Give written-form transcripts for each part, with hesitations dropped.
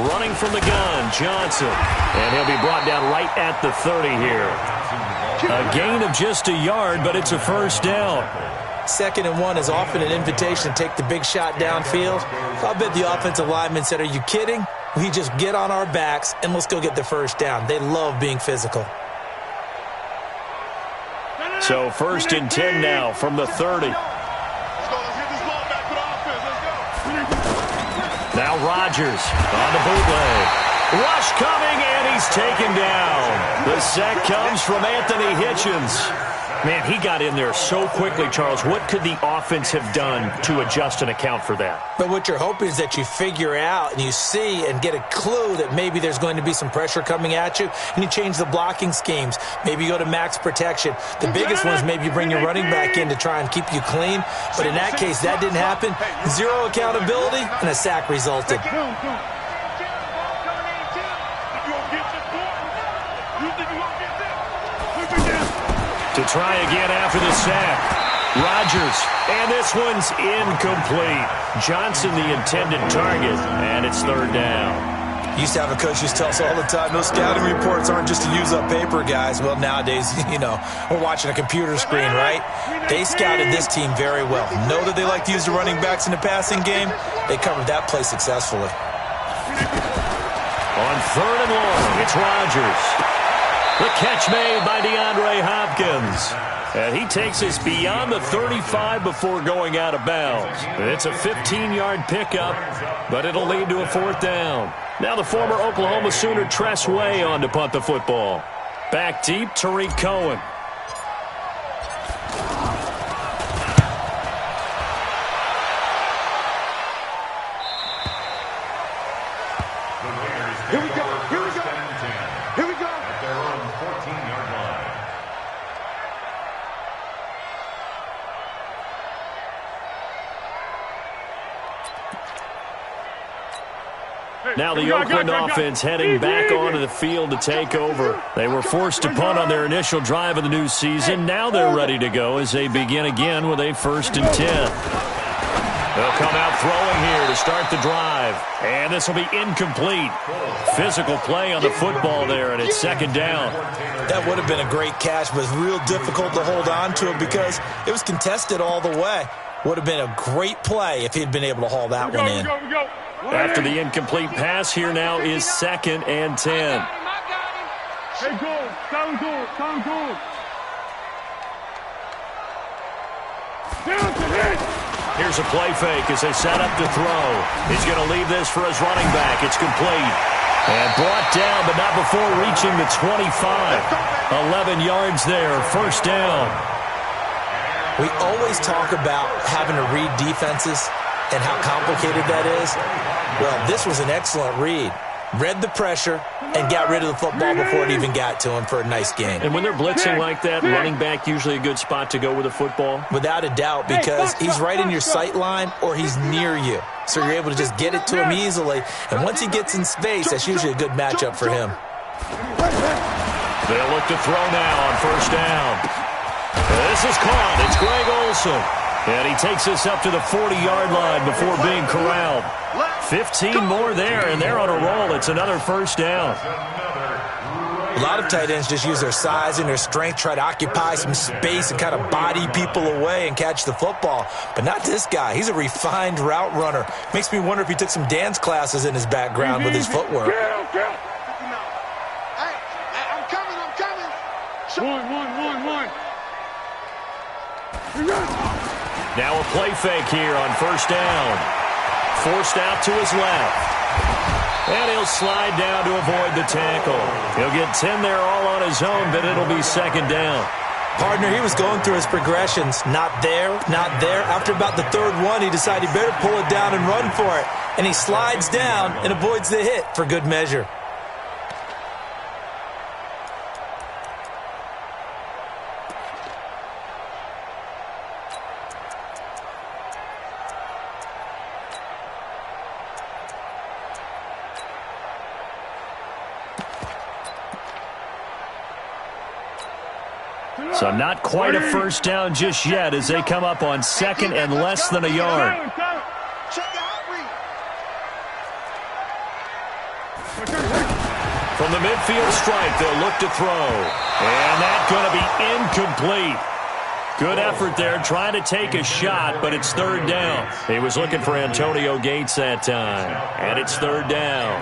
Running from the gun, Johnson. And he'll be brought down right at the 30 here. A gain of just a yard, but it's a first down. 2nd and 1 is often an invitation to take the big shot downfield. I bet the offensive lineman said, are you kidding? We just get on our backs and let's go get the first down. They love being physical. So 1st and 10 now from the 30. Now Rodgers on the bootleg. Rush coming, and he's taken down. The sack comes from Anthony Hitchens. Man, he got in there so quickly, Charles. What could the offense have done to adjust and account for that? But what you're hoping is that you figure out and you see and get a clue that maybe there's going to be some pressure coming at you, and you change the blocking schemes. Maybe you go to max protection. The biggest one is maybe you bring your running back in to try and keep you clean. But in that case, that didn't happen. 0 accountability, and a sack resulted. To try again after the sack. Rodgers, and this one's incomplete. Johnson the intended target, and it's 3rd down. Used to have a coach used to tell us all the time, those scouting reports aren't just to use up paper, guys. Well, nowadays, we're watching a computer screen, right? They scouted this team very well. Know that they like to use the running backs in the passing game. They covered that play successfully. On 3rd and long, it's Rodgers. The catch made by DeAndre Hopkins. And he takes us beyond the 35 before going out of bounds. It's a 15-yard pickup, but it'll lead to a 4th down. Now the former Oklahoma Sooner Tress Way on to punt the football. Back deep, Tariq Cohen. Here we go. Here we go. Here we go. At their own 14-yard line. Now the Oakland offense heading back onto the field to take over. They were forced to punt on their initial drive of the new season. Now they're ready to go as they begin again with a 1st and 10. They'll come out throwing here to start the drive. And this will be incomplete. Physical play on the football there, and it's 2nd down. That would have been a great catch, but it's real difficult to hold on to it because it was contested all the way. Would have been a great play if he'd been able to haul that one in. After the incomplete pass, here now is 2nd and 10. Hey, go. Sound good. Sound good. Down to hit. Here's a play fake as they set up to throw. He's going to leave this for his running back. It's complete. And brought down, but not before reaching the 25. 11 yards there, 1st down. We always talk about having to read defenses and how complicated that is. Well, this was an excellent read. Read the pressure and got rid of the football before it even got to him for a nice gain. And when they're blitzing like that, running back usually a good spot to go with the football? Without a doubt, because he's right in your sight line or he's near you. So you're able to just get it to him easily. And once he gets in space, that's usually a good matchup for him. They'll look to throw now on 1st down. This is caught. It's Greg Olsen. And he takes us up to the 40-yard line before being corralled. 15 more there, and they're on a roll. It's another 1st down. A lot of tight ends just use their size and their strength, try to occupy some space and kind of body people away and catch the football. But not this guy. He's a refined route runner. Makes me wonder if he took some dance classes in his background with his footwork. Hey, I'm coming. One. Now a play fake here on 1st down. Forced out to his left. And he'll slide down to avoid the tackle. He'll get 10 there all on his own, but it'll be 2nd down. Partner, he was going through his progressions. Not there, not there. After about the 3rd one, he decided he better pull it down and run for it. And he slides down and avoids the hit for good measure. So not quite a 1st down just yet as they come up on 2nd and less than a yard. From the midfield stripe, they'll look to throw. And that's going to be incomplete. Good effort there, trying to take a shot, but it's third down. He was looking for Antonio Gates that time, and it's third down.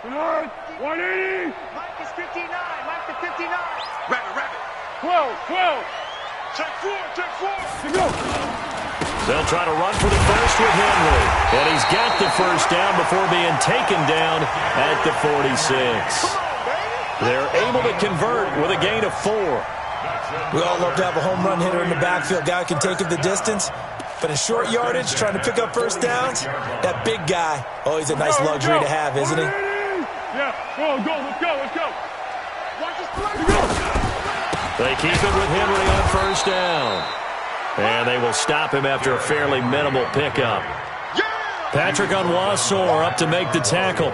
North, 180. Mike is 59. Mike to 59. Rabbit. 12. Check four. To go. They'll try to run for the first with Henry. And he's got the first down before being taken down at the 46. They're able to convert with a gain of 4. We all love to have a home run hitter in the backfield. Guy who can take it the distance. But in short yardage, trying to pick up first downs, that big guy, oh, he's a nice luxury to have, isn't he? Yeah, let's go. Watch this play. They keep it with Henry on first down. And they will stop him after a fairly minimal pickup. Patrick Onwuasor up to make the tackle.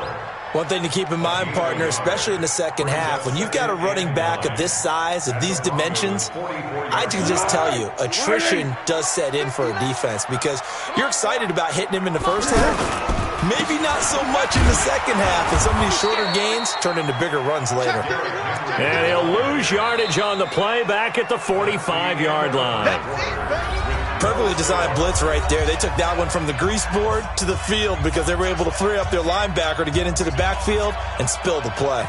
One thing to keep in mind, partner, especially in the second half, when you've got a running back of this size, of these dimensions, I can just tell you, attrition does set in for a defense because you're excited about hitting him in the first half. Maybe not so much in the second half, and some of these shorter gains turn into bigger runs later. And he'll lose yardage on the play back at the 45-yard line. Perfectly designed blitz right there. They took that one from the grease board to the field because they were able to free up their linebacker to get into the backfield and spill the play.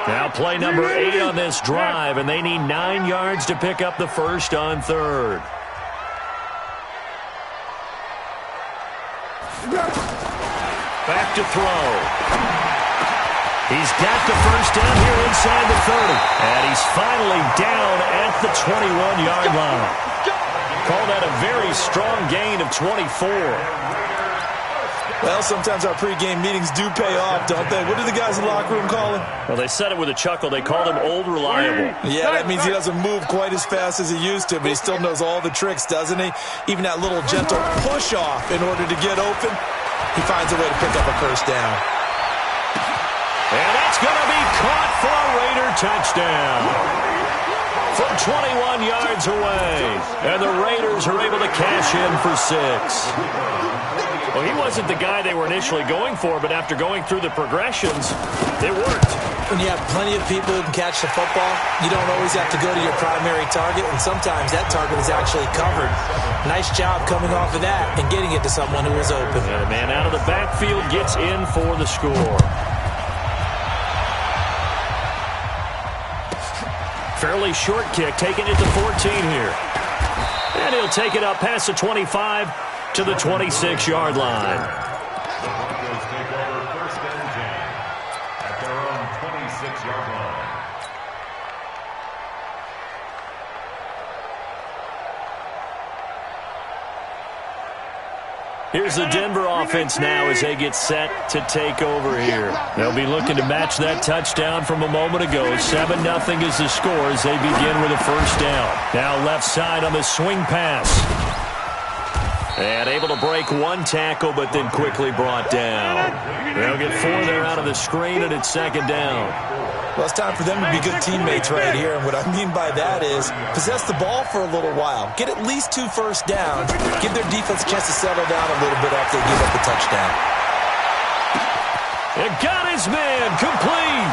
Now play number 8 on this drive, and they need 9 yards to pick up the first on third. Back to throw. He's got the first down here inside the 30. And he's finally down at the 21-yard line. Call that a very strong gain of 24. Well, sometimes our pregame meetings do pay off, don't they? What do the guys in the locker room call him? Well, they said it with a chuckle. They called him Old Reliable. Yeah, that means he doesn't move quite as fast as he used to, but he still knows all the tricks, doesn't he? Even that little gentle push-off in order to get open, he finds a way to pick up a first down. And that's going to be caught for a Raider touchdown. From 21 yards away. And the Raiders are able to cash in for 6. Well, he wasn't the guy they were initially going for, but after going through the progressions, it worked. When you have plenty of people who can catch the football, you don't always have to go to your primary target, and sometimes that target is actually covered. Nice job coming off of that and getting it to someone who was open. And the man out of the backfield gets in for the score. Fairly short kick, taking it to 14 here. And he'll take it up past the 25 to the 26-yard line. Broncos take over first and 10 at their own 26-yard line. Here's the Denver offense now as they get set to take over here. They'll be looking to match that touchdown from a moment ago. 7-0 is the score as they begin with a first down. Now left side on the swing pass. And able to break one tackle, but then quickly brought down. They'll get 4 there out of the screen, and it's second down. Well, it's time for them to be good teammates right here. And what I mean by that is possess the ball for a little while. Get at least 2 first downs. Give their defense a chance to settle down a little bit after they give up the touchdown. It got his man complete.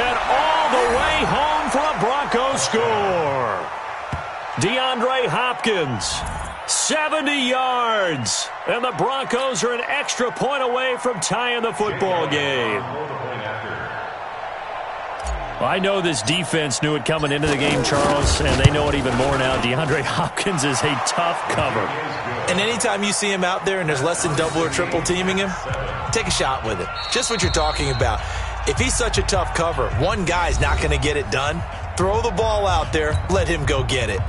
And all the way home for a Broncos score. DeAndre Hopkins, 70 yards. And the Broncos are an extra point away from tying the football game. I know this defense knew it coming into the game, Charles, and they know it even more now. DeAndre Hopkins is a tough cover. And anytime you see him out there and there's less than double or triple teaming him, take a shot with it. Just what you're talking about. If he's such a tough cover, one guy's not going to get it done. Throw the ball out there. Let him go get it.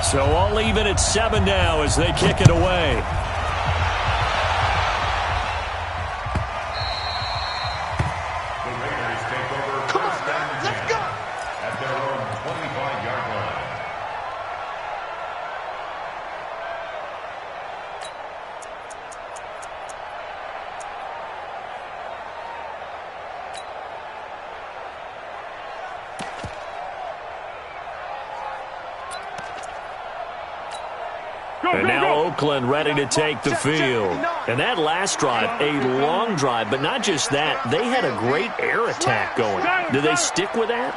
So all even at 7 now as they kick it away. And now Oakland ready to take the field. And that last drive, a long drive, but not just that. They had a great air attack going. Do they stick with that?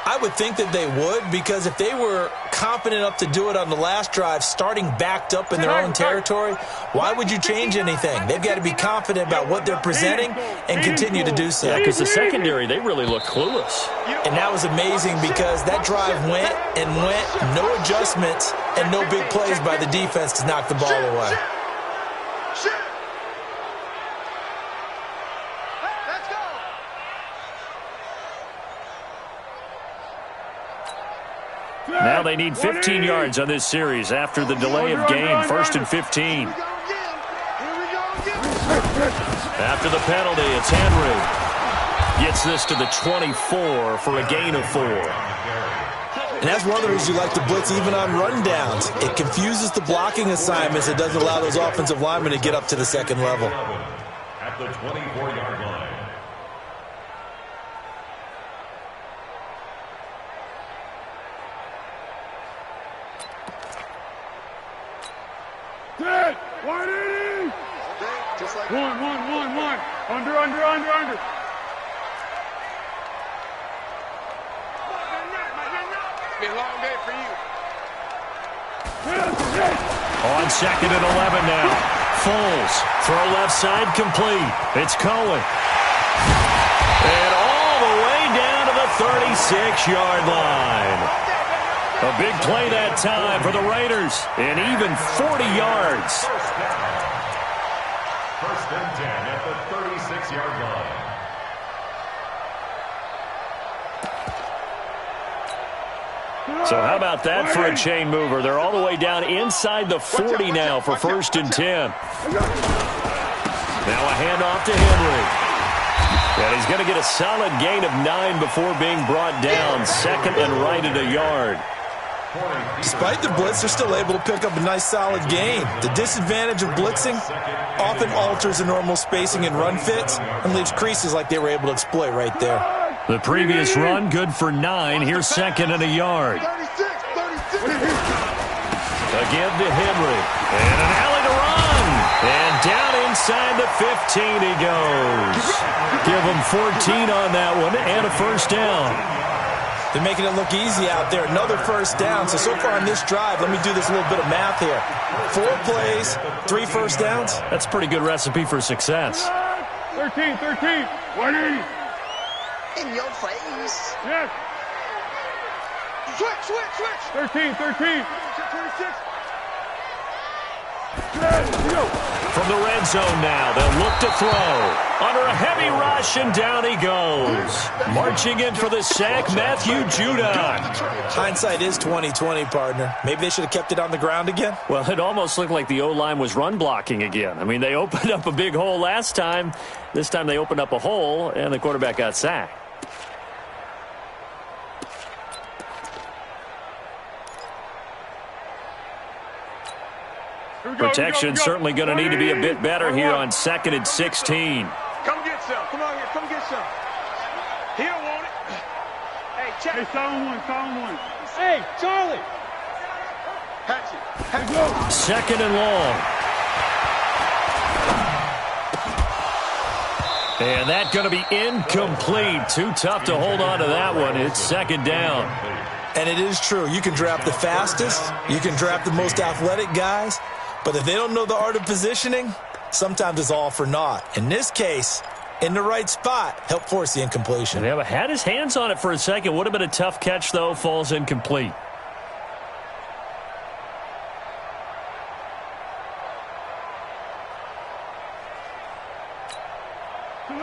I would think that they would, because if they were confident enough to do it on the last drive, starting backed up in their own territory, why would you change anything? They've got to be confident about what they're presenting and continue to do so. Yeah, because the secondary, they really look clueless. And that was amazing because that drive went and went, no adjustments and no big plays by the defense to knock the ball away. Now they need 15 yards on this series after the delay of game. 1st and 15. After the penalty, it's Henry. Gets this to the 24 for a gain of 4. And that's one of the reasons you like to blitz even on rundowns. It confuses the blocking assignments. It doesn't allow those offensive linemen to get up to the second level. At the 24-yard line. Dead! 180! Just like One. Under. Be a long day for you. On 2nd and 11 now. Foles. Throw left side complete. It's Cohen. And all the way down to the 36-yard line. A big play that time for the Raiders. And even 40 yards. First and 10 at the 36-yard line. So how about that for a chain mover? They're all the way down inside the 40 now for 1st and 10. Now a handoff to Henry. And he's going to get a solid gain of 9 before being brought down. 2nd and right at a yard. Despite the blitz, they're still able to pick up a nice solid gain. The disadvantage of blitzing often alters the normal spacing and run fits and leaves creases like they were able to exploit right there. The previous run, good for 9. Here's 2nd and a yard. 36. Again to Henry. And an alley to run. And down inside the 15 he goes. Give him 14 on that one and a first down. They're making it look easy out there. Another first down. So far on this drive, let me do this little bit of math here. 4 plays, 3 first downs. That's a pretty good recipe for success. 13. 180. In your face. Yes. Switch. 13. 26. From the red zone now, they'll look to throw. Under a heavy rush, and down he goes. Marching in for the sack, Matthew Judon. Hindsight is 20/20, partner. Maybe they should have kept it on the ground again. Well, it almost looked like the O-line was run blocking again. I mean, they opened up a big hole last time. This time they opened up a hole, and the quarterback got sacked. Protection certainly going to need to be a bit better here on 2nd and 16. Come get some. Come on here. Come get some. He don't want it. Hey, check. Hey, silent one. Hey, Charlie. Hatch it. 2nd and long. And that's going to be incomplete. Too tough to hold on to that one. It's 2nd down. And it is true. You can draft the fastest. You can draft the most athletic guys. But if they don't know the art of positioning, sometimes it's all for naught. In this case, in the right spot, help force the incompletion. Yeah, but had his hands on it for a second. Would have been a tough catch, though. Falls incomplete.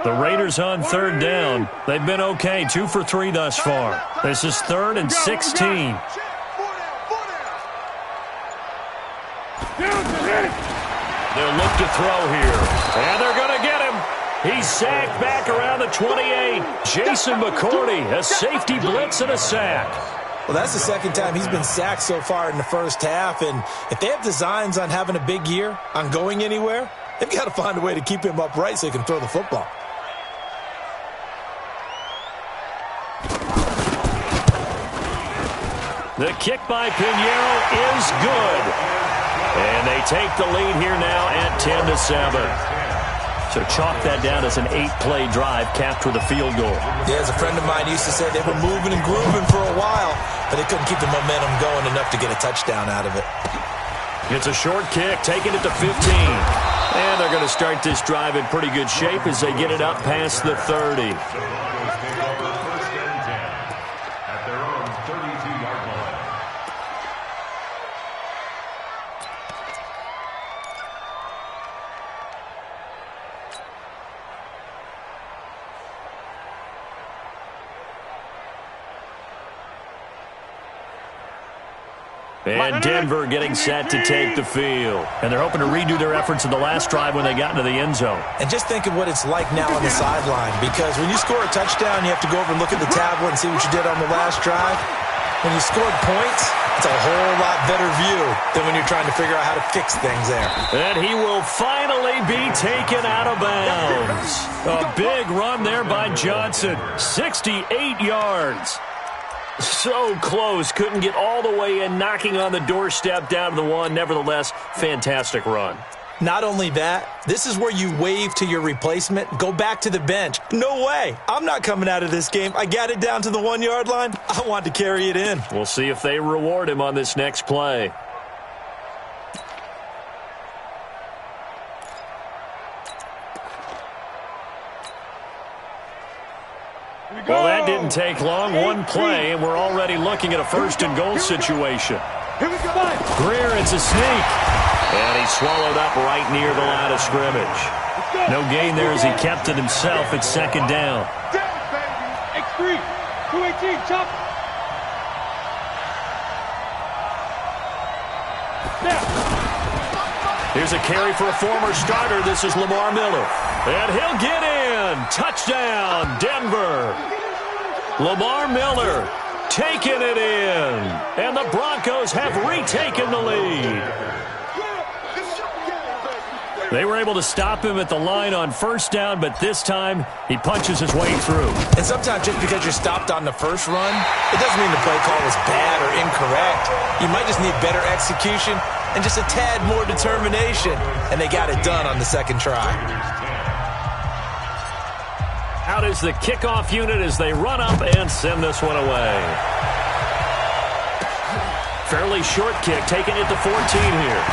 The Raiders on 3rd down. They've been okay. 2 for 3 thus far. This is 3rd and 16. They'll look to throw here. And they're going to get him. He's sacked back around the 28. Jason McCourty, a safety blitz and a sack. Well, that's the 2nd time he's been sacked so far in the first half. And if they have designs on having a big year, on going anywhere, they've got to find a way to keep him upright so he can throw the football. The kick by Pinheiro is good. And they take the lead here now at 10-7. So chalk that down as an 8-play drive capped with a field goal. Yeah, as a friend of mine used to say, they were moving and grooving for a while, but they couldn't keep the momentum going enough to get a touchdown out of it. It's a short kick, taking it to 15. And they're going to start this drive in pretty good shape as they get it up past the 30. And Denver getting set to take the field. And they're hoping to redo their efforts in the last drive when they got into the end zone. And just think of what it's like now on the sideline, because when you score a touchdown, you have to go over and look at the tablet and see what you did on the last drive. When you scored points, it's a whole lot better view than when you're trying to figure out how to fix things there. And he will finally be taken out of bounds. A big run there by Johnson. 68 yards. So close, couldn't get all the way in, knocking on the doorstep down to the one. Nevertheless, fantastic run. Not only that, this is where you wave to your replacement, go back to the bench. No way. I'm not coming out of this game. I got it down to the 1-yard line. I want to carry it in. We'll see if they reward him on this next play. Well, that didn't take long. One play, and we're already looking at a first-and-goal situation. Greer, it's a sneak. And he swallowed up right near the line of scrimmage. No gain there as he kept it himself at second down. X3, 218, chop. Here's a carry for a former starter. This is Lamar Miller. And he'll get in. Touchdown, Denver. Lamar Miller taking it in. And the Broncos have retaken the lead. They were able to stop him at the line on first down, but this time he punches his way through. And sometimes just because you're stopped on the first run, it doesn't mean the play call was bad or incorrect. You might just need better execution and just a tad more determination. And they got it done on the second try. Out is the kickoff unit as they run up and send this one away. Fairly short kick, taking it to 14 here.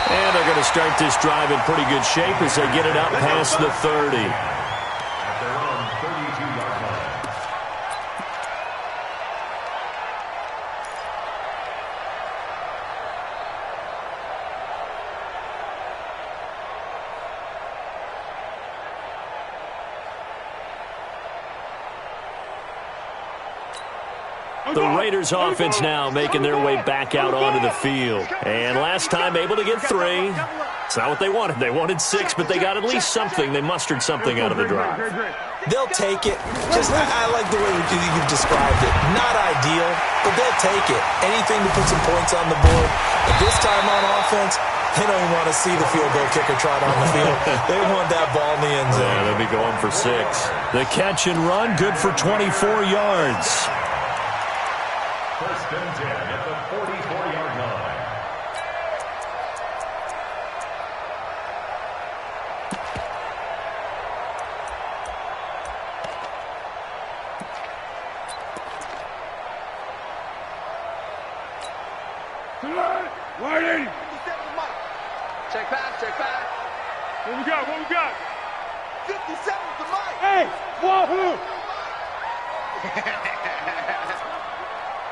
And they're going to start this drive in pretty good shape as they get it up past the 30. At their own 32-yard line. The Raiders offense now making their way back out onto the field. And last time able to get 3. It's not what they wanted. They wanted 6, but they got at least something. They mustered something out of the drive. They'll take it. Just, I like the way you've described it. Not ideal, but they'll take it. Anything to put some points on the board. But this time on offense, they don't even want to see the field goal kicker trot on the field. They want that ball in the end zone. Yeah, they'll be going for 6. The catch and run, good for 24 yards. First and 10 at the 44-yard line. Waiting. Check back, check back. What we got? What we got? 57 to Mike. Hey, wahoo!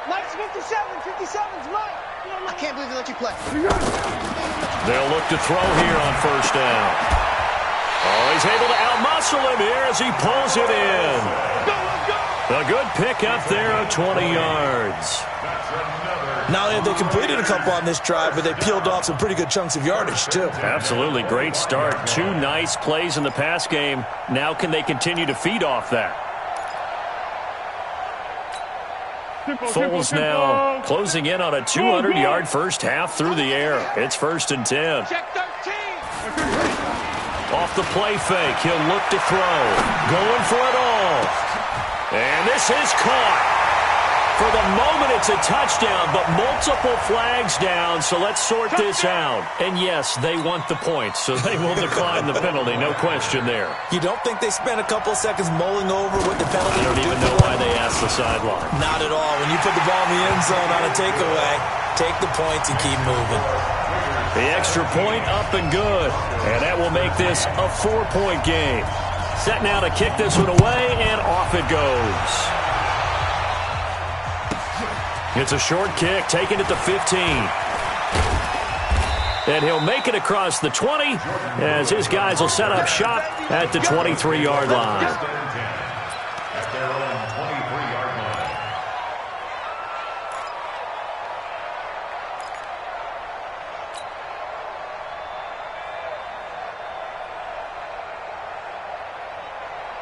Mike's 57. 57's Mike. I can't believe they let you play. They'll look to throw here on first down. Oh, he's able to outmuscle him here as he pulls it in. A good pickup there of 20 yards. Not only have they completed a couple on this drive, but they peeled off some pretty good chunks of yardage, too. Absolutely great start. 2 nice plays in the pass game. Now can they continue to feed off that? Foles now closing in on a 200-yard first half through the air. It's first and 10. Check 13. Off the play fake, he'll look to throw. Going for it all. And this is caught. For the moment, it's a touchdown, but multiple flags down, so let's sort this out. And yes, they want the points, so they will decline the penalty, no question there. You don't think they spent a couple of seconds mulling over what the penalty I don't even know why they asked the sideline. Not at all. When you put the ball in the end zone on a takeaway, take the points and keep moving. The extra point up and good, and that will make this a 4-point game. Set now to kick this one away, and off it goes. It's a short kick, taken at the 15. And he'll make it across the 20 as his guys will set up shop at the 23-yard line. At their own 23-yard line.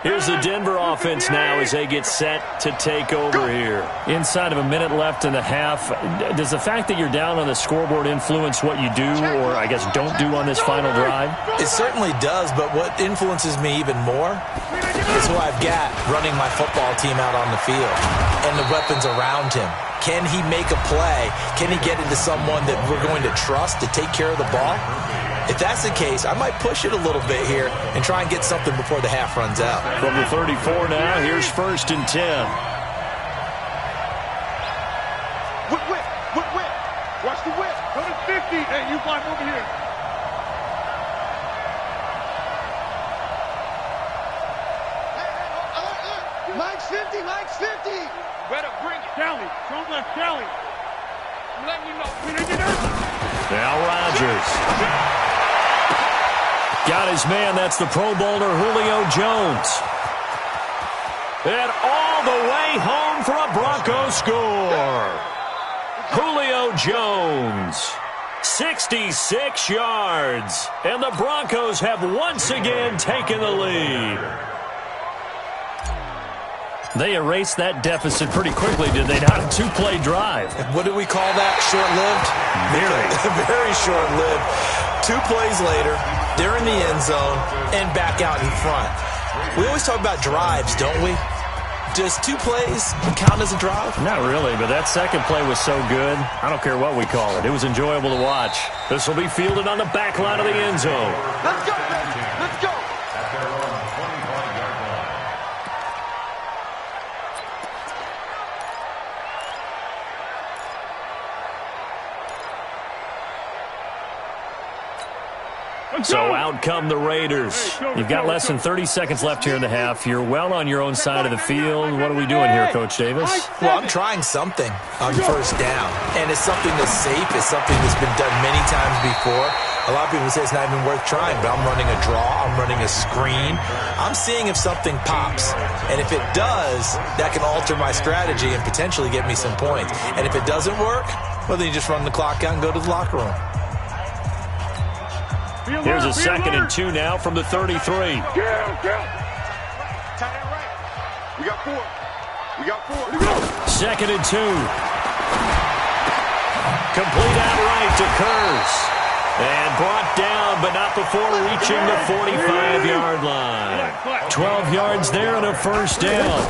Here's the Denver offense now as they get set to take over here. Inside of a minute left in the half, does the fact that you're down on the scoreboard influence what you do or, I guess, don't do on this final drive? It certainly does, but what influences me even more is who I've got running my football team out on the field and the weapons around him. Can he make a play? Can he get into someone that we're going to trust to take care of the ball? If that's the case, I might push it a little bit here and try and get something before the half runs out. From the 34 now, here's 1st and 10. Whip. Watch the whip. Go to 50. Hey, you climb over here. Hey, Mike's 50. Better bring it. Callie. Don't let Callie. Let me know. Now Rodgers. Got his man. That's the Pro Bowler Julio Jones. And all the way home for a Broncos score. Julio Jones. 66 yards. And the Broncos have once again taken the lead. They erased that deficit pretty quickly, did they not? A 2-play drive. What do we call that? Short-lived? Very short-lived. 2 plays later, they're in the end zone and back out in front. We always talk about drives, don't we? Does 2 plays count as a drive? Not really, but that second play was so good. I don't care what we call it. It was enjoyable to watch. This will be fielded on the back line of the end zone. Let's go, baby. Let's go. At their own 25-yard line. So out come the Raiders. You've got less than 30 seconds left here in the half. You're well on your own side of the field. What are we doing here, Coach Davis? Well, I'm trying something on 1st down. And it's something that's safe. It's something that's been done many times before. A lot of people say it's not even worth trying, but I'm running a draw. I'm running a screen. I'm seeing if something pops. And if it does, that can alter my strategy and potentially get me some points. And if it doesn't work, well, then you just run the clock out and go to the locker room. Here's a 2nd and 2 now from the 33. Tight end right. We got 4. 2nd and 2. Complete out right to Kurz. And brought down, but not before reaching the 45-yard line. 12 yards there and a 1st down.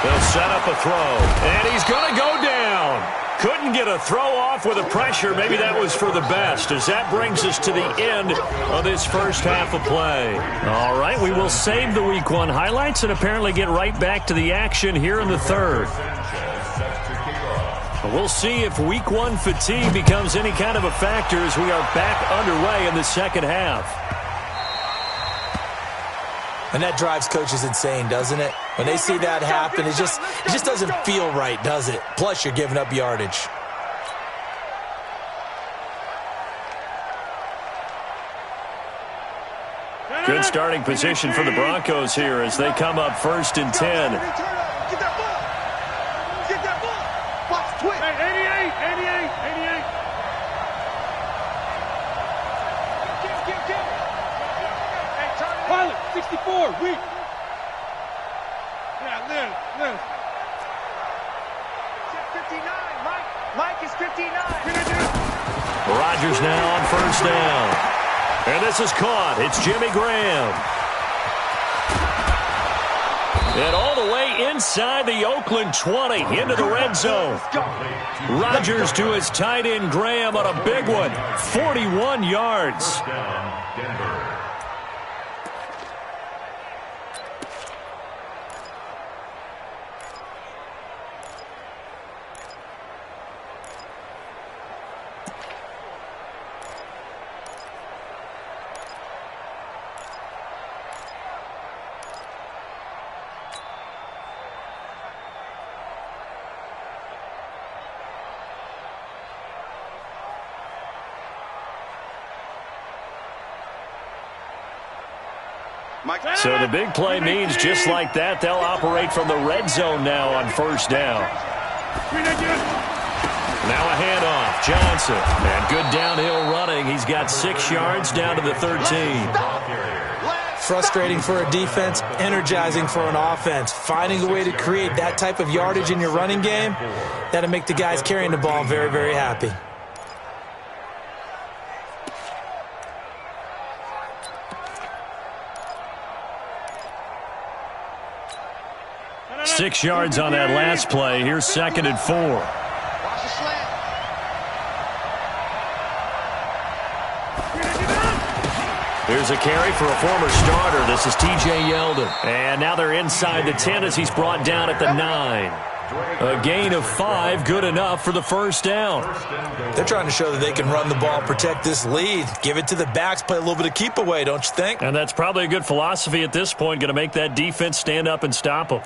They'll set up a throw. And he's going to go down. Couldn't get a throw off with the pressure. Maybe that was for the best, as that brings us to the end of this first half of play. All right, we will save the Week 1 highlights and apparently get right back to the action here in the 3rd. We'll see if Week 1 fatigue becomes any kind of a factor as we are back underway in the 2nd half. And that drives coaches insane, doesn't it? When they see that happen, it just doesn't feel right, does it? Plus, you're giving up yardage. Good starting position for the Broncos here as they come up 1st and 10. Get that ball. Watch twitch. Hey, 88. Pilot, 64, weak. Yeah, live. 59, Mike is 59. Rodgers now on 1st down. And this is caught. It's Jimmy Graham. And all the way inside the Oakland 20 into the red zone. Rodgers to his tight end Graham on a big one. 41 yards. Denver. So the big play means just like that, they'll operate from the red zone now on first down. Now a handoff, Johnson. And good downhill running. He's got 6 yards down to the 13. Frustrating for a defense, energizing for an offense. Finding a way to create that type of yardage in your running game, that'll make the guys carrying the ball very, very happy. Six yards on that last play. Here's 2nd and 4. Watch the slant. Here's a carry for a former starter. This is T.J. Yeldon. And now they're inside the 10 as he's brought down at the 9. A gain of 5, good enough for the first down. They're trying to show that they can run the ball, protect this lead. Give it to the backs, play a little bit of keep away, don't you think? And that's probably a good philosophy at this point, going to make that defense stand up and stop them.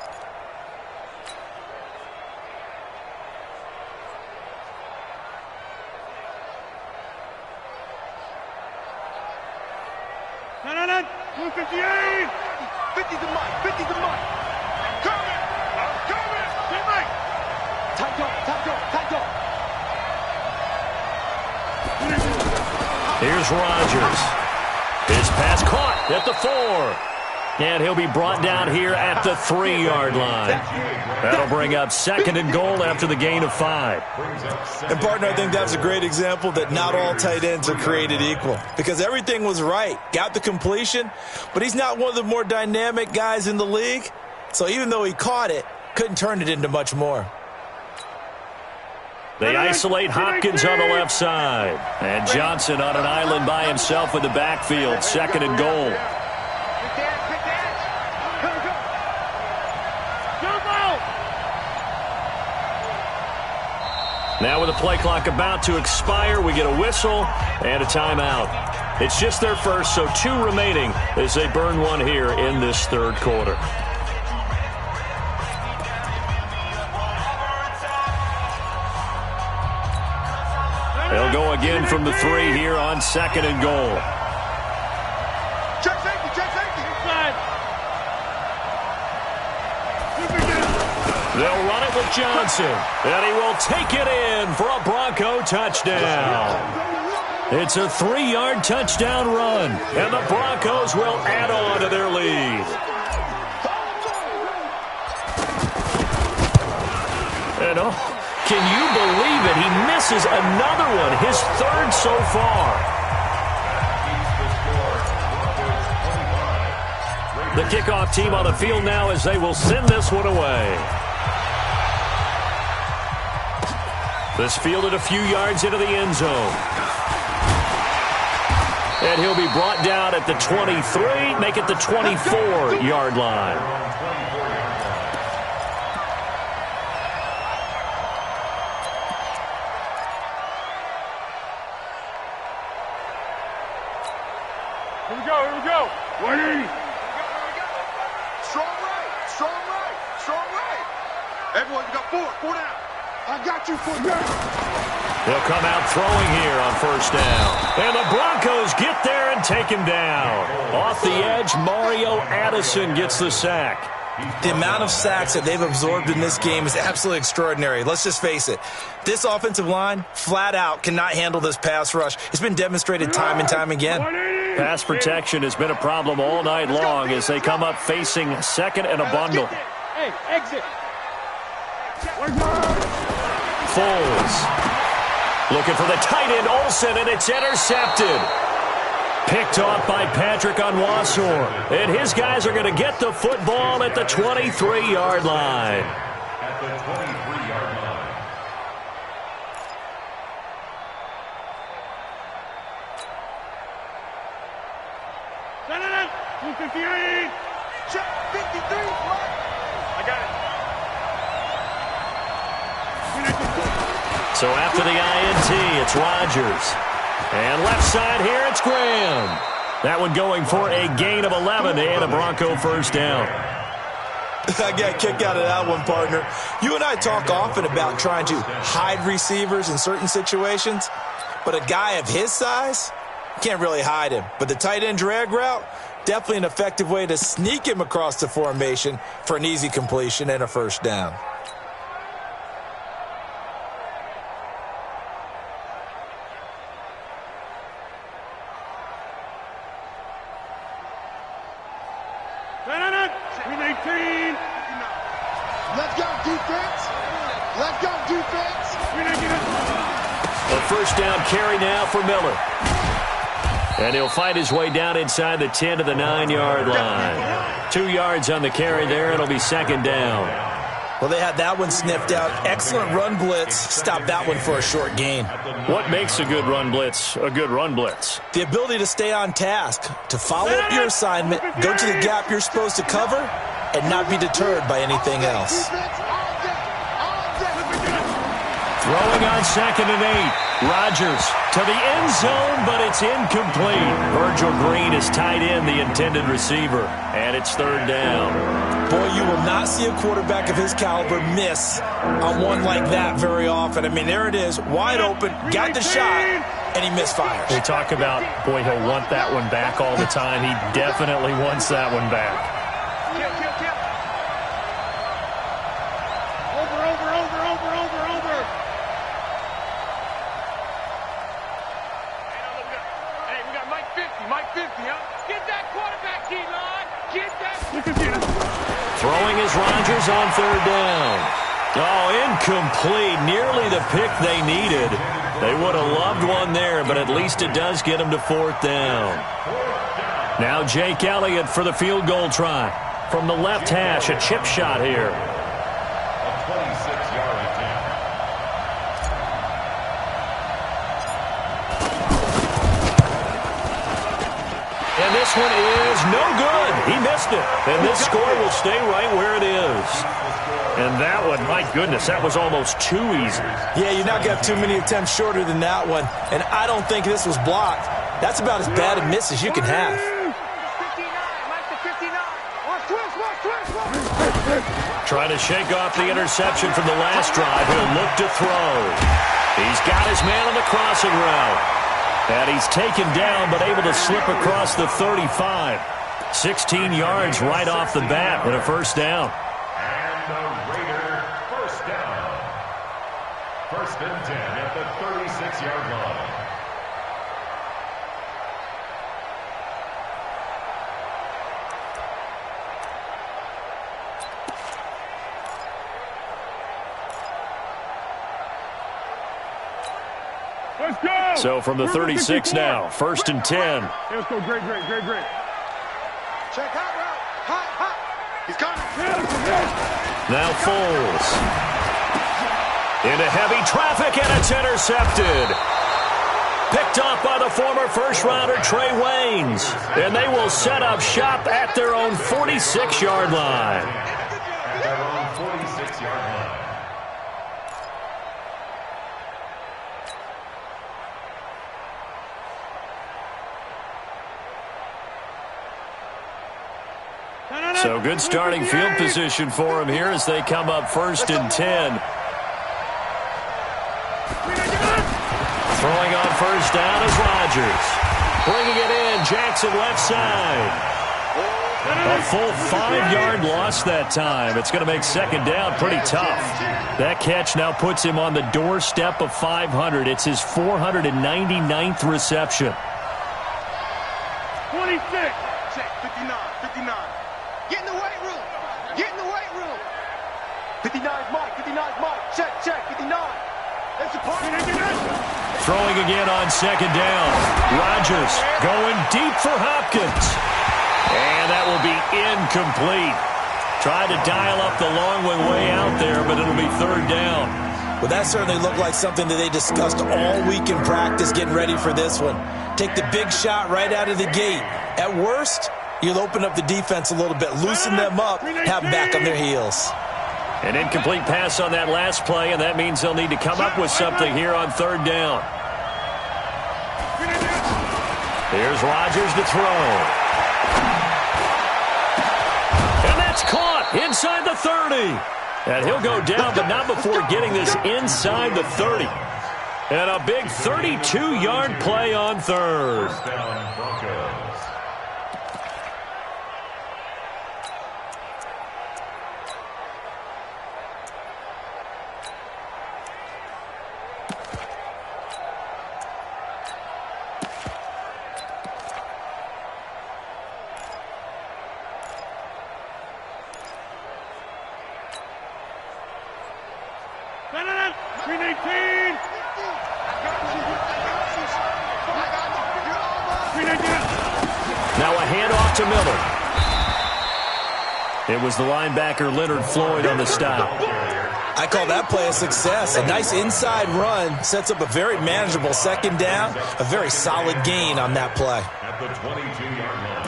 No. 258. 50 to Mike. 50 to Mike. Coming. Hey, Mike. Tight dog. Here's Rodgers. His pass caught at the 4. And he'll be brought down here at the 3-yard line. That'll bring up 2nd and goal after the gain of 5. And, partner, I think that's a great example that not all tight ends are created equal. Because everything was right. Got the completion, but he's not one of the more dynamic guys in the league. So even though he caught it, couldn't turn it into much more. They isolate Hopkins on the left side. And Johnson on an island by himself in the backfield. 2nd and goal. Now with the play clock about to expire, we get a whistle and a timeout. It's just their first, so 2 remaining as they burn one here in this third quarter. They'll go again from the 3 here on 2nd and goal. Check safety. Inside. They'll run it with Johnson, and he will take it in for a Bronco touchdown. It's a 3-yard touchdown run, and the Broncos will add on to their lead. And can you believe it? He misses another one, his 3rd so far. The kickoff team on the field now as they will send this one away. This fielded a few yards into the end zone. And he'll be brought down at the 23, make it the 24-yard line. Here we go. 180. Strong right. Everyone, you got 4 down. I got you 4 down. They'll come out throwing here on first down. And the Broncos get there and take him down. Off the edge, Mario Addison gets the sack. The amount of sacks that they've absorbed in this game is absolutely extraordinary. Let's just face it. This offensive line, flat out, cannot handle this pass rush. It's been demonstrated time and time again. Pass protection has been a problem all night long as they come up facing 2nd and a bundle. Hey, exit. Foles looking for the tight end Olsen, and it's intercepted. Picked off by Patrick Onwuasor. And his guys are going to get the football at the 23-yard line. At the 23-yard line. Stand 258. Check 53. I got it. So after the INT, it's Rodgers. And left side here, it's Graham. That one going for a gain of 11 and a Bronco first down. I got a kick out of that one, partner. You and I talk often about trying to hide receivers in certain situations, but a guy of his size, can't really hide him. But the tight end drag route, definitely an effective way to sneak him across the formation for an easy completion and a first down. Let's go, defense. Let's go, defense. A first down carry now for Miller. And he'll fight his way down inside the 10 to the 9-yard line. 2 yards on the carry there. It'll be second down. Well, they had that one sniffed out. Excellent run blitz. Stop that one for a short gain. What makes a good run blitz a good run blitz? The ability to stay on task, to follow up your assignment, go to the gap you're supposed to cover, and not be deterred by anything else. Throwing on 2nd and 8. Rodgers to the end zone, but it's incomplete. Virgil Green is tied in, the intended receiver, and it's third down. Boy, you will not see a quarterback of his caliber miss on one like that very often. I mean, there it is, wide open, got the shot, and he misfires. We talk about, boy, he'll want that one back all the time. He definitely wants that one back. Throwing is Rodgers on third down. Oh, incomplete. Nearly the pick they needed. They would have loved one there, but at least it does get them to fourth down. Now Jake Elliott for the field goal try. From the left hash, a chip shot here. A 26-yard attempt. And this one is no good. He missed it. And this score will stay right where it is. And that one, my goodness, that was almost too easy. Yeah, you're not going to have too many attempts shorter than that one. And I don't think this was blocked. That's about as bad a miss as you can have. Trying to shake off the interception from the last drive. He'll look to throw. He's got his man on the crossing route. And he's taken down, but able to slip across the 35. 16 yards right off the bat with a first down. And the Raider first down. First and 10 at the 36-yard line. Let's go. So from the 36 now, first and 10. Let's go, great. Check hot route. Hot. He's coming. Now Foles. Into heavy traffic, and it's intercepted. Picked off by the former first-rounder Trey Waynes. And they will set up shop at their own 46-yard line. At their own 46-yard line. So good starting field position for him here as they come up first and 10. Throwing on first down is Rodgers. Bringing it in, Jackson left side. A full 5-yard loss that time. It's going to make second down pretty tough. That catch now puts him on the doorstep of 500. It's his 499th reception. 26. Check, 59. Get in the weight room. 59's Mike. Check, 59. Throwing again on second down. Rodgers going deep for Hopkins. And that will be incomplete. Tried to dial up the long way out there, but it'll be third down. Well, that certainly looked like something that they discussed all week in practice getting ready for this one. Take the big shot right out of the gate. At worst, you'll open up the defense a little bit, loosen them up, have them back on their heels. An incomplete pass on that last play, and that means they'll need to come up with something here on third down. Here's Rodgers to throw. And that's caught inside the 30. And he'll go down, but not before getting this inside the 30. And a big 32-yard play on third. First down, Broncos. Now a handoff to Miller. It was the linebacker Leonard Floyd on the stop. I call that play a success. A nice inside run sets up a very manageable second down. A very solid gain on that play. At the 22-yard line.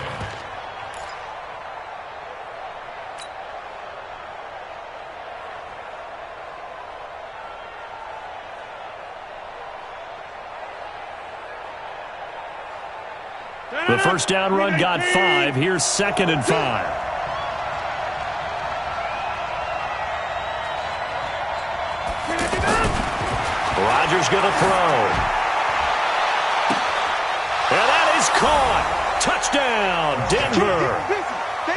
The first down run got 5. Here's 2nd and 5. Rodgers going to throw. And that is caught. Touchdown, Denver.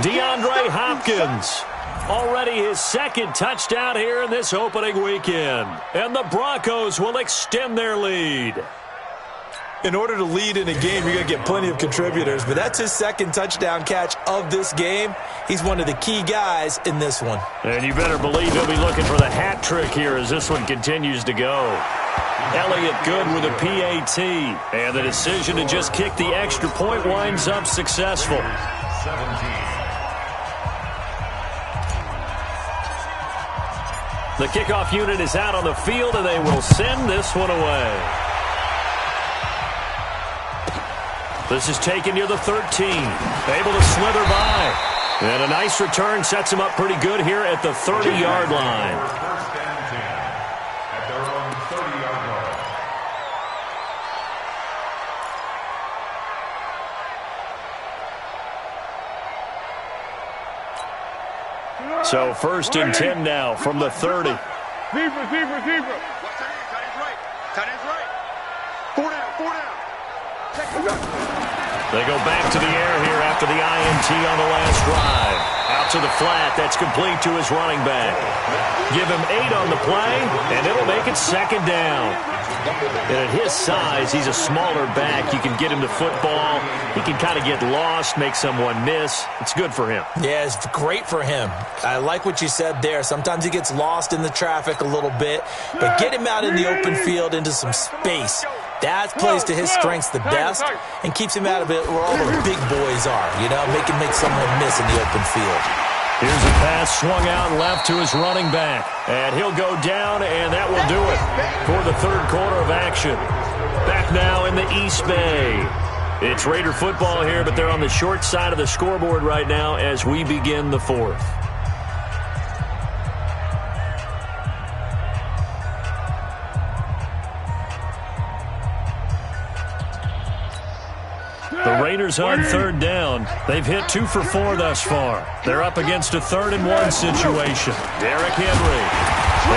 DeAndre Hopkins. Already his 2nd touchdown here in this opening weekend. And the Broncos will extend their lead. In order to lead in a game, you're going to get plenty of contributors, but that's his 2nd touchdown catch of this game. He's one of the key guys in this one. And you better believe he'll be looking for the hat trick here as this one continues to go. Elliott good with a PAT, and the decision to just kick the extra point winds up successful. 17. The kickoff unit is out on the field, and they will send this one away. This is taken near the 13. Able to slither by. And a nice return sets him up pretty good here at the 30-yard line. First and 10 at their own 30-yard line. So 1st and 10 now from the 30. Zebra. Tight end's right. 4 down. They go back to the air here after the INT on the last drive. Out to the flat. That's complete to his running back. Give him 8 on the play, and it'll make it 2nd down. And at his size, he's a smaller back. You can get him to football. He can kind of get lost, make someone miss. It's good for him. Yeah, it's great for him. I like what you said there. Sometimes he gets lost in the traffic a little bit, but get him out in the open field into some space. That plays to his strengths the best and keeps him out of it where all the big boys are, you know, make someone miss in the open field. Here's a pass swung out left to his running back. And he'll go down, and that will do it for the 3rd quarter of action. Back now in the East Bay. It's Raider football here, but they're on the short side of the scoreboard right now as we begin the 4th. The Raiders on 3rd down. They've hit 2 for 4 thus far. They're up against a 3rd and 1 situation. Derrick Henry.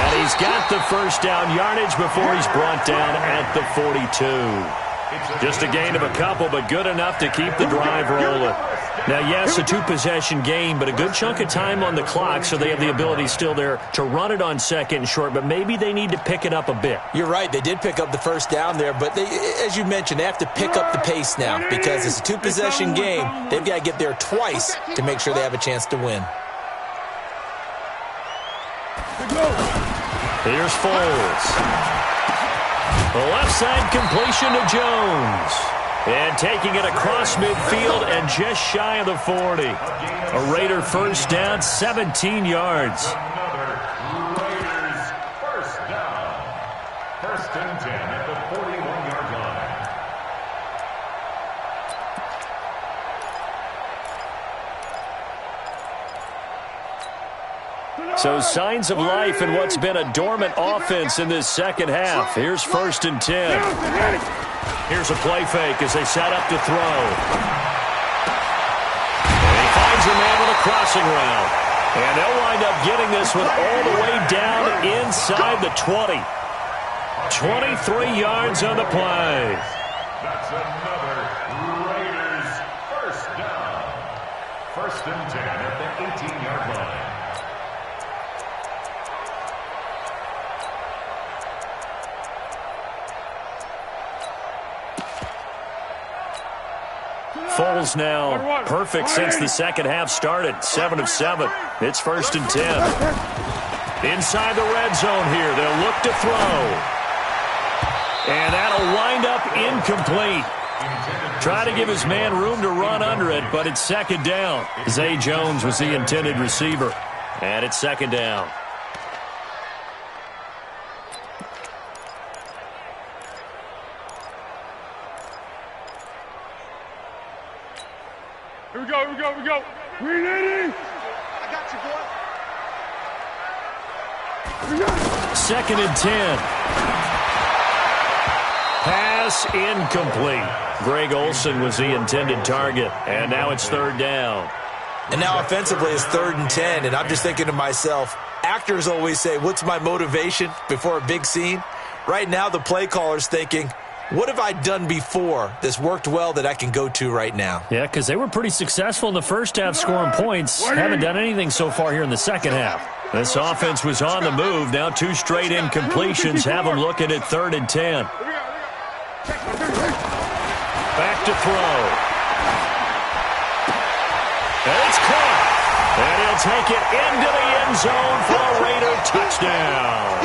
And he's got the first down yardage before he's brought down at the 42. Just a gain of a couple, but good enough to keep the drive rolling. Now, yes, a 2-possession game, but a good chunk of time on the clock, so they have the ability still there to run it on 2nd and short, but maybe they need to pick it up a bit. You're right. They did pick up the first down there, but they, as you mentioned, they have to pick up the pace now because it's a 2-possession game. They've got to get there twice to make sure they have a chance to win. Here's Foles. The left side completion to Jones. And taking it across midfield and just shy of the 40. A Raider first down, 17 yards. Another Raiders first down. First and 10 at the 41-yard line. So signs of life in what's been a dormant offense in this second half. Here's first and 10. Here's a play fake as they set up to throw. And he finds a man with a crossing route. And they'll wind up getting this one all the way down inside the 20. 23 yards on the play. That's another Raiders first down. First and 10 at the 18-yard line. Foles now perfect since the second half started. 7 of 7. It's first and 10. Inside the red zone here. They'll look to throw. And that'll wind up incomplete. Try to give his man room to run under it, but it's second down. Zay Jones was the intended receiver. And it's second down. Here we go. Green 80. I got you, boy. Second and 10. Pass incomplete. Greg Olsen was the intended target, and now it's third down. And now offensively it's third and 10, and I'm just thinking to myself, actors always say, what's my motivation before a big scene? Right now the play caller's thinking, what have I done before that's worked well that I can go to right now? Yeah, because they were pretty successful in the first half scoring points. Haven't done anything so far here in the second half. This offense was on the move. Now 2 straight incompletions have them looking at third and 10. Back to throw. And it's caught. And he'll take it into the end zone for a Raider touchdown.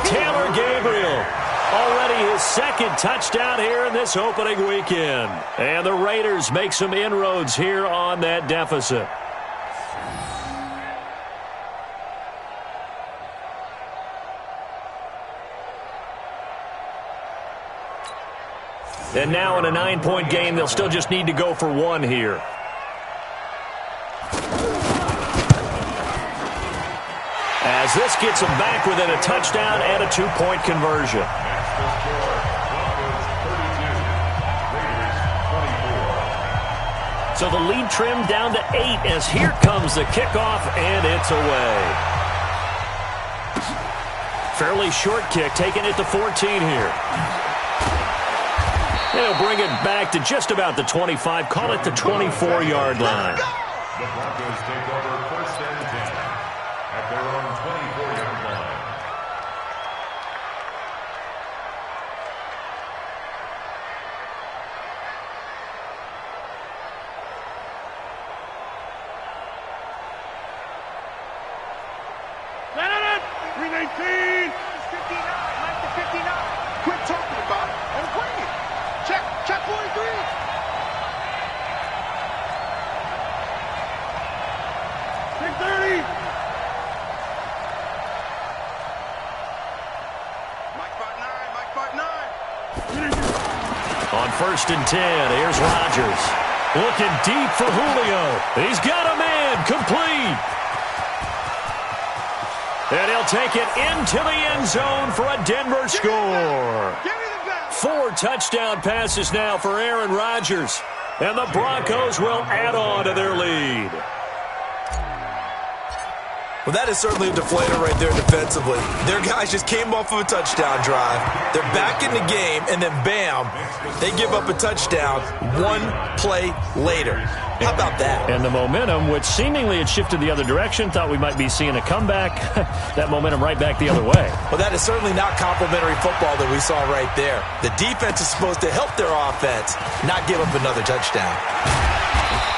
Taylor Gabriel. Already his second touchdown here in this opening weekend. And the Raiders make some inroads here on that deficit. And now in a 9-point game, they'll still just need to go for 1 here. As this gets them back within a touchdown and a 2-point conversion. So the lead trimmed down to 8 as here comes the kickoff, and it's away. Fairly short kick, taking it to 14 here. They'll bring it back to just about the 25, call it the 24-yard line. The Broncos take over first and 10 at their own 24-yard line. Green 18. 59. Mike to 59. Quit talking about it and bring it. Check 43. Check 30. Mike part 9. On first and 10, here's Rodgers. Looking deep for Julio. He's got a man, complete. And he'll take it into the end zone for a Denver score. 4 touchdown passes now for Aaron Rodgers. And the Broncos will add on to their lead. Well, that is certainly a deflator right there defensively. Their guys just came off of a touchdown drive. They're back in the game, and then bam, they give up a touchdown 1 play later. How about that? And the momentum, which seemingly had shifted the other direction, thought we might be seeing a comeback. That momentum right back the other way. Well, that is certainly not complimentary football that we saw right there. The defense is supposed to help their offense, not give up another touchdown.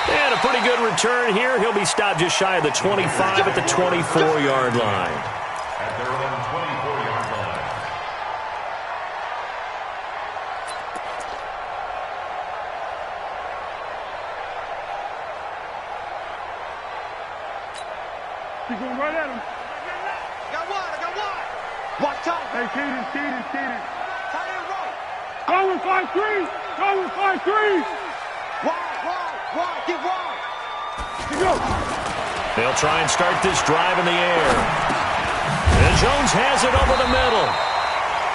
And a pretty good return here. He'll be stopped just shy of the 25 at the 24-yard line. At their own 24-yard line. She's going right at him. I got wide. Watch out. Hey, Keaton. Tight end right. Going 5-3. Wide. Get wide. Here go. They'll try and start this drive in the air. And Jones has it over the middle.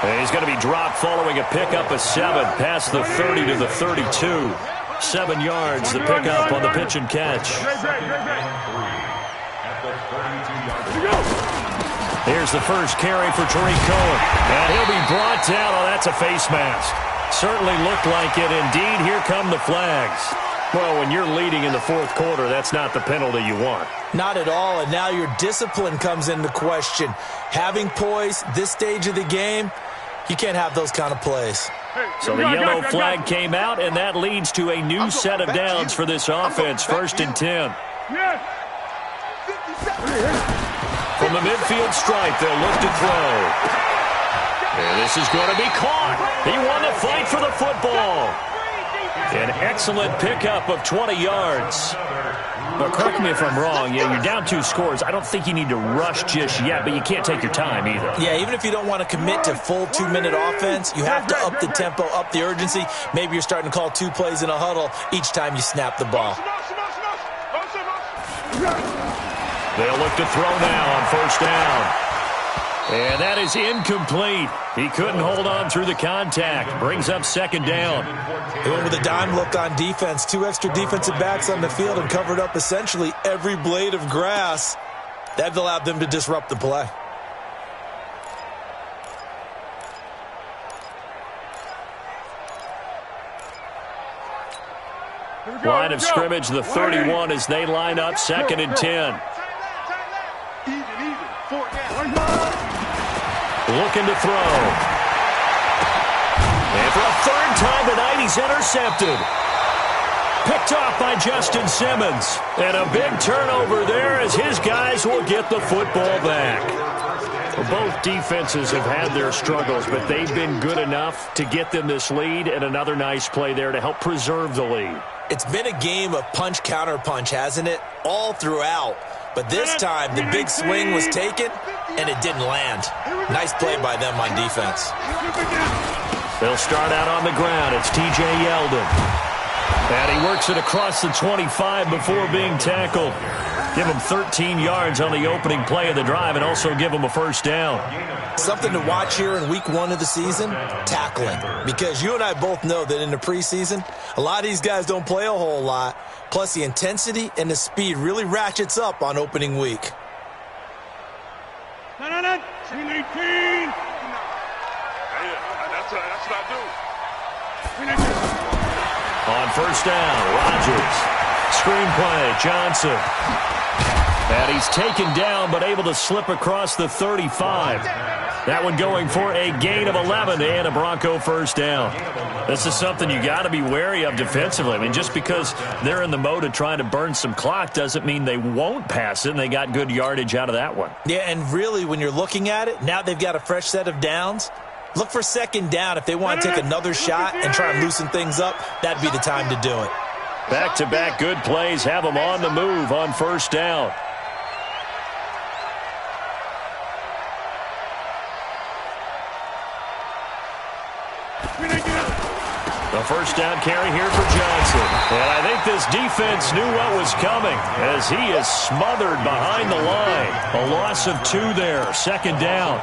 And he's going to be dropped following a pickup of 7 past the 30 to the 32. 7 yards, the pickup on the pitch and catch. Here's the first carry for Tariq Cohen. And he'll be brought down. Oh, that's a face mask. Certainly looked like it. Indeed, here come the flags. Well, when you're leading in the fourth quarter, that's not the penalty you want. Not at all, and now your discipline comes into question. Having poise this stage of the game, you can't have those kind of plays. So the yellow flag came out, and that leads to a new set of downs for this offense. 1st and 10. From the midfield stripe, they'll look to throw. And this is going to be caught. He won the fight for the football. An excellent pickup of 20 yards. But correct me if I'm wrong. Yeah, you're down 2 scores. I don't think you need to rush just yet, but you can't take your time either. Yeah, even if you don't want to commit to full 2-minute offense, you have to up the tempo, up the urgency. Maybe you're starting to call 2 plays in a huddle each time you snap the ball. They'll look to throw now on 1st down. And that is incomplete. He couldn't hold on through the contact. Brings up 2nd down. They went with a dime look on defense. 2 extra defensive backs on the field and covered up essentially every blade of grass. That allowed them to disrupt the play. Line of scrimmage, the 31 as they line up 2nd and 10. Even. 4th down. Looking to throw. And for a 3rd time tonight, he's intercepted. Picked off by Justin Simmons. And a big turnover there as his guys will get the football back. Well, both defenses have had their struggles, but they've been good enough to get them this lead, and another nice play there to help preserve the lead. It's been a game of punch-counter-punch, hasn't it? All throughout. But this time, the big swing was taken, and it didn't land. Nice play by them on defense. They'll start out on the ground. It's T.J. Yeldon. And he works it across the 25 before being tackled. Give him 13 yards on the opening play of the drive and also give him a 1st down. Something to watch here in week 1 of the season, tackling. Because you and I both know that in the preseason, a lot of these guys don't play a whole lot. Plus, the intensity and the speed really ratchets up on opening week. 318. That's what I do. On 1st down, Rodgers. Screenplay, Johnson. And he's taken down but able to slip across the 35. That one going for a gain of 11 and a Bronco 1st down. This is something you got to be wary of defensively. I mean, just because they're in the mode of trying to burn some clock doesn't mean they won't pass it, and they got good yardage out of that one. Yeah, and really, when you're looking at it, now they've got a fresh set of downs. Look for 2nd down. If they want to take another shot and try and loosen things up, that'd be the time to do it. Back-to-back good plays have them on the move on 1st down. The 1st down carry here for Johnson. And I think this defense knew what was coming as he is smothered behind the line. A loss of 2 there, 2nd down.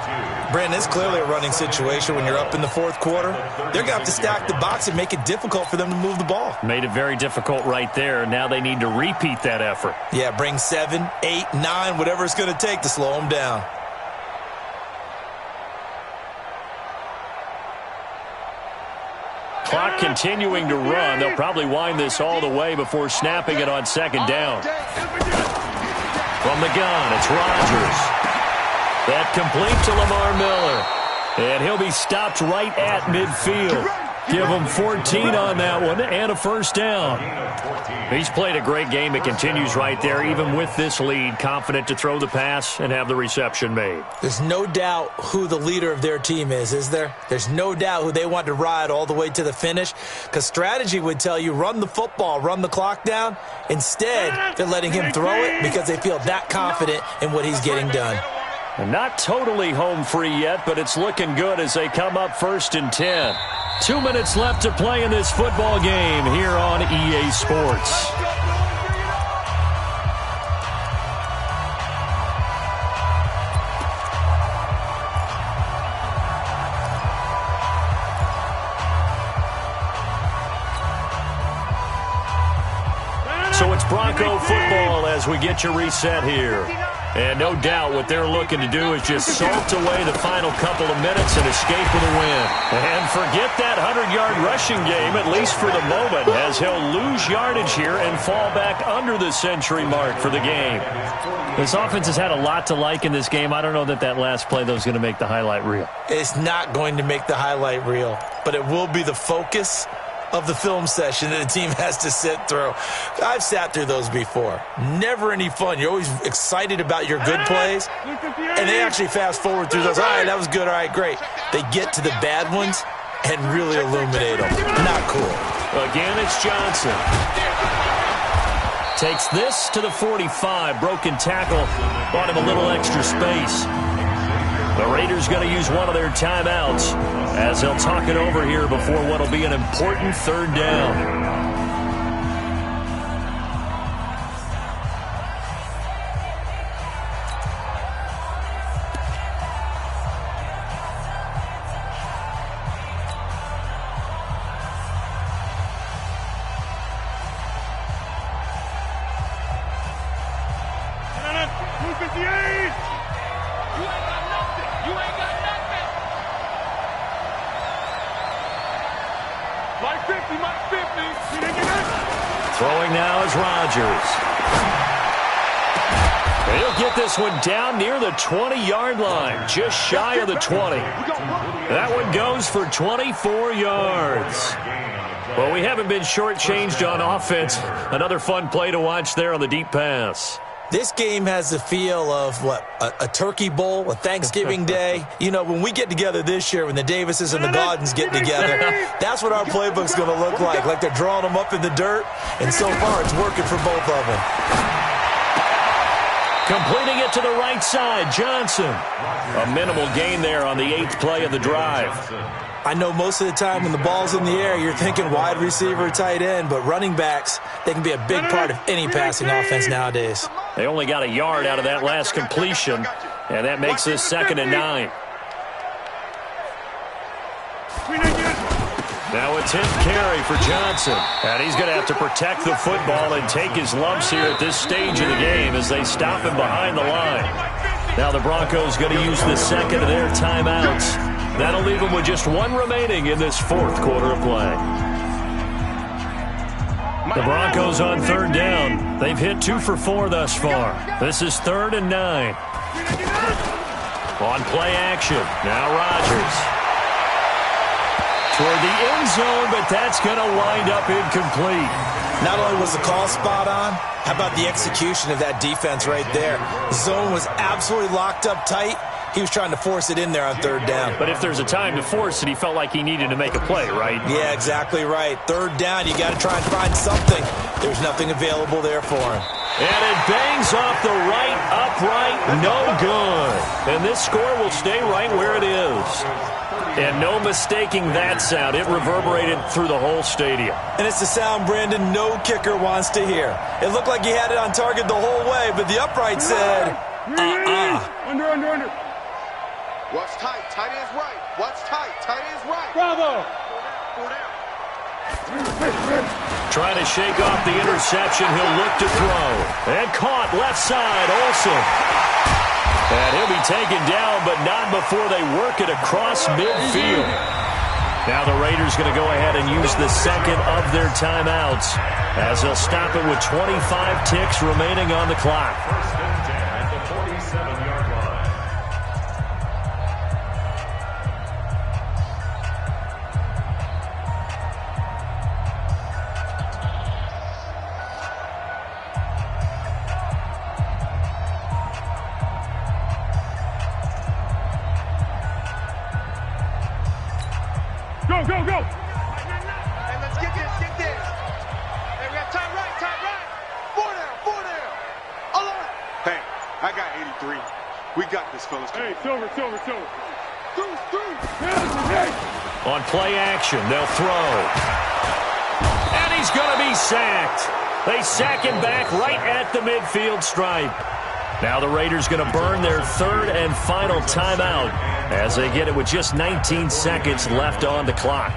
Brandon, it's clearly a running situation when you're up in the 4th quarter. They're going to have to stack the box and make it difficult for them to move the ball. Made it very difficult right there. Now they need to repeat that effort. Yeah, bring 7, 8, 9, whatever it's going to take to slow them down. Clock continuing to run. They'll probably wind this all the way before snapping it on 2nd down. From the gun, it's Rodgers. That complete to Lamar Miller. And he'll be stopped right at midfield. Give him 14 on that one and a first down. He's played a great game. It continues right there, even with this lead, confident to throw the pass and have the reception made. There's no doubt who the leader of their team is there? There's no doubt who they want to ride all the way to the finish, because strategy would tell you run the football, run the clock down. Instead, they're letting him throw it because they feel that confident in what he's getting done. And not totally home free yet, but it's looking good as they come up 1st and 10. 2 minutes left to play in this football game here on EA Sports. So it's Bronco football as we get you reset here. And no doubt what they're looking to do is just salt away the final couple of minutes and escape with a win. And forget that 100-yard rushing game, at least for the moment, as he'll lose yardage here and fall back under the century mark for the game. This offense has had a lot to like in this game. I don't know that last play, though, is going to make the highlight reel. It's not going to make the highlight reel, but it will be the focus of the film session that the team has to sit through. I've sat through those before. Never any fun. You're always excited about your good plays, and they actually fast forward through those. All right, that was good. All right, great. They get to the bad ones and really illuminate them. Not cool. Again, it's Johnson. Takes this to the 45. Broken tackle. Bought him a little extra space. The Raiders going to use one of their timeouts as they'll talk it over here before what will be an important 3rd down. Throwing now is Rodgers. He'll get this one down near the 20-yard line, just shy of the 20. That one goes for 24 yards. Well, we haven't been shortchanged on offense. Another fun play to watch there on the deep pass. This game has the feel of, what, a turkey bowl, a Thanksgiving day. You know, when we get together this year, when the Davises and the Gaudens get together, that's what our playbook's going to look like they're drawing them up in the dirt, and so far it's working for both of them. Completing it to the right side, Johnson. A minimal gain there on the 8th play of the drive. I know most of the time when the ball's in the air, you're thinking wide receiver, tight end, but running backs, they can be a big part of any passing offense nowadays. They only got a yard out of that last completion, and that makes this 2nd and 9. Now a 10th carry for Johnson. And he's going to have to protect the football and take his lumps here at this stage of the game as they stop him behind the line. Now the Broncos going to use the 2nd of their timeouts. That'll leave them with just one remaining in this 4th quarter of play. The Broncos on 3rd down. They've hit 2 for 4 thus far. This is 3rd and 9. On play action. Now Rodgers. Toward the end zone, but that's going to wind up incomplete. Not only was the call spot on, how about the execution of that defense right there? The zone was absolutely locked up tight. He was trying to force it in there on 3rd down. But if there's a time to force it, he felt like he needed to make a play, right? Yeah, exactly right. 3rd down, you got to try and find something. There's nothing available there for him. And it bangs off the right upright, no good. And this score will stay right where it is. And no mistaking that sound. It reverberated through the whole stadium. And it's the sound Brandon no kicker wants to hear. It looked like he had it on target the whole way, but the upright said, Under. What's tight? Tight is right. What's tight? Tight is right. Bravo. Trying to shake off the interception. He'll look to throw. And caught left side, Olsen. And he'll be taken down, but not before they work it across midfield. Now the Raiders going to go ahead and use the 2nd of their timeouts as they'll stop it with 25 ticks remaining on the clock. 1st and 10 at the 47-yard line. go. Hey, let's get this, get this. Hey, we got time right. 4 down. Alert. Hey, I got 83. We got this, fellas. Hey, silver. Through. Hey. On play action, they'll throw. And he's going to be sacked. They sack him back right at the midfield stripe. Now the Raiders going to burn their third and final timeout as they get it with just 19 seconds left on the clock.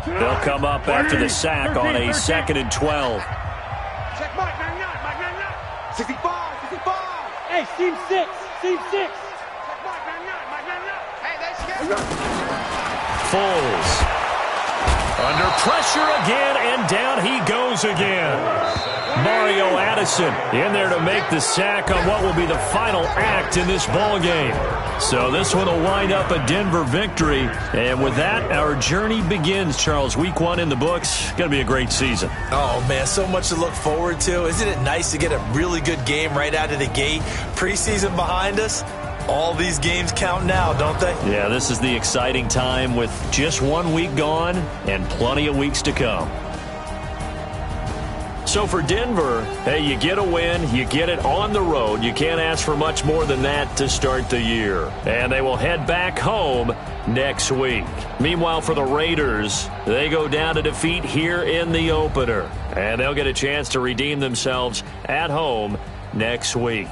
They'll come up after the sack on a 2nd and 12. Check Mike 99. 65. Hey, seam 6. Check Mike 99. Hey, they scared. Foles. Under pressure again, and down he goes again. Mario Addison in there to make the sack on what will be the final act in this ball game. So this one will wind up a Denver victory. And with that, our journey begins, Charles. Week 1 in the books. Going to be a great season. Oh, man, so much to look forward to. Isn't it nice to get a really good game right out of the gate? Preseason behind us. All these games count now, don't they? Yeah, this is the exciting time with just 1 week gone and plenty of weeks to come. So for Denver, hey, you get a win, you get it on the road. You can't ask for much more than that to start the year. And they will head back home next week. Meanwhile, for the Raiders, they go down to defeat here in the opener. And they'll get a chance to redeem themselves at home next week.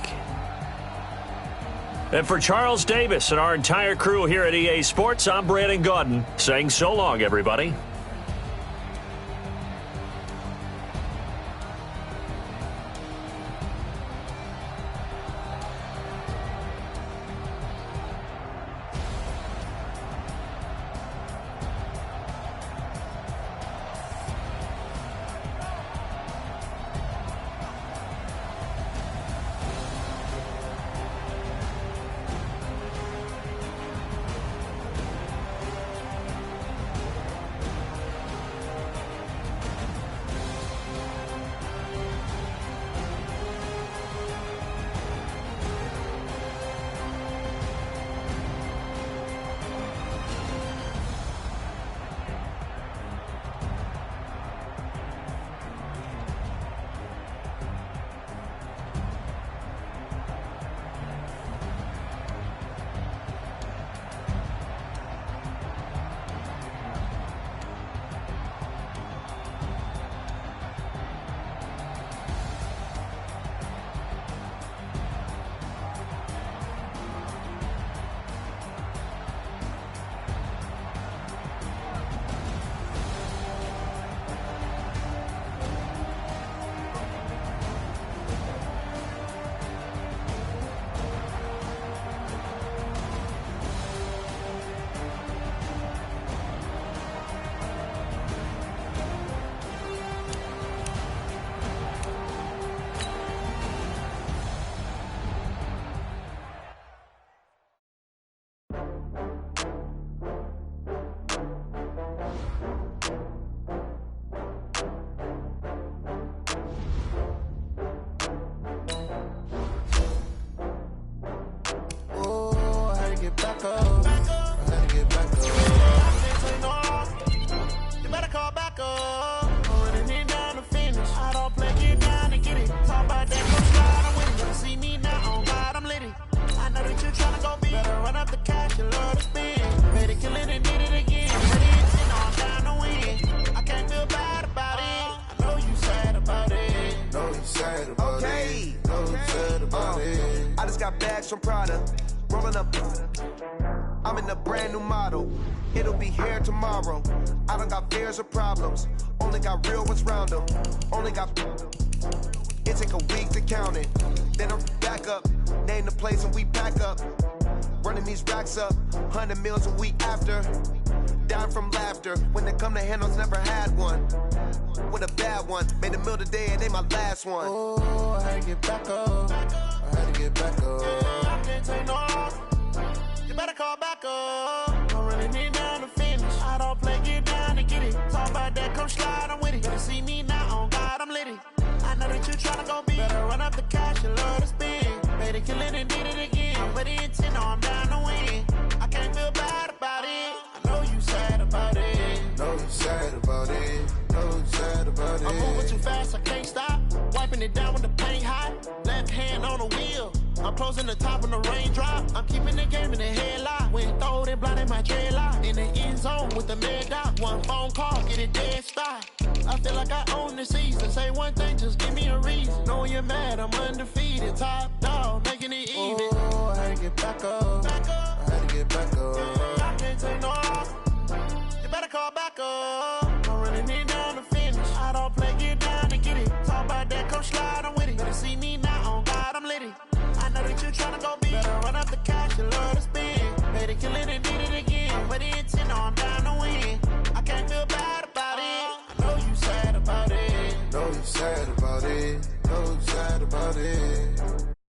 And for Charles Davis and our entire crew here at EA Sports, I'm Brandon Gaudin saying so long, everybody. From Prada, rolling up. I'm in a brand new model. It'll be here tomorrow. I don't got fears or problems. Only got real ones round them. Only got. It take a week to count it. Then I'm back up. Name the place and we pack up. Running these racks up. 100 meals a week after. Down from laughter. When they come to handles, never had one. With a bad one. Made a meal today and ain't my last one. Oh, I had to get back up. I had to get back up. I can't take no off. You better call back up. I'm running it down to finish. I don't play, get down and get it. Talk about that, come slide, I'm with it. Better see me now, on God, I'm litty. I know that you tryna go be. Better run up the cash, you love to spin. Better it, kill it, and did it again. I'm with the intent, no, I'm down to win. I can't feel bad about it. I know you sad about it. Know you sad about it. Know you sad about it. I'm moving too fast, I can't stop. Wiping it down with the paint hot. Left hand on the wheel. I'm closing the top when the raindrop. I'm keeping the game in the headlock. When throwed and blinded my dreadlock. In the end zone with the mad dot. One phone call, get it dead stop. I feel like I own the season. Say one thing, just give me a reason. Knowing you're mad, I'm undefeated. Top dog, making it even. Oh, I had to get back up. Back up. I had to get back up. I can't take no off. You better call back up. I'm running it down to finish. I don't play, get down to get it. Talk about that, come slide, I'm with it. Better see me now, on God, I'm litty. I know that you tryna go big. Better run up the cash, you love to spend. Better kill it and did it again. But the intent, no, I'm down to win. I can't feel bad about it. I know you sad about it. Know you sad about it. Know you sad about it.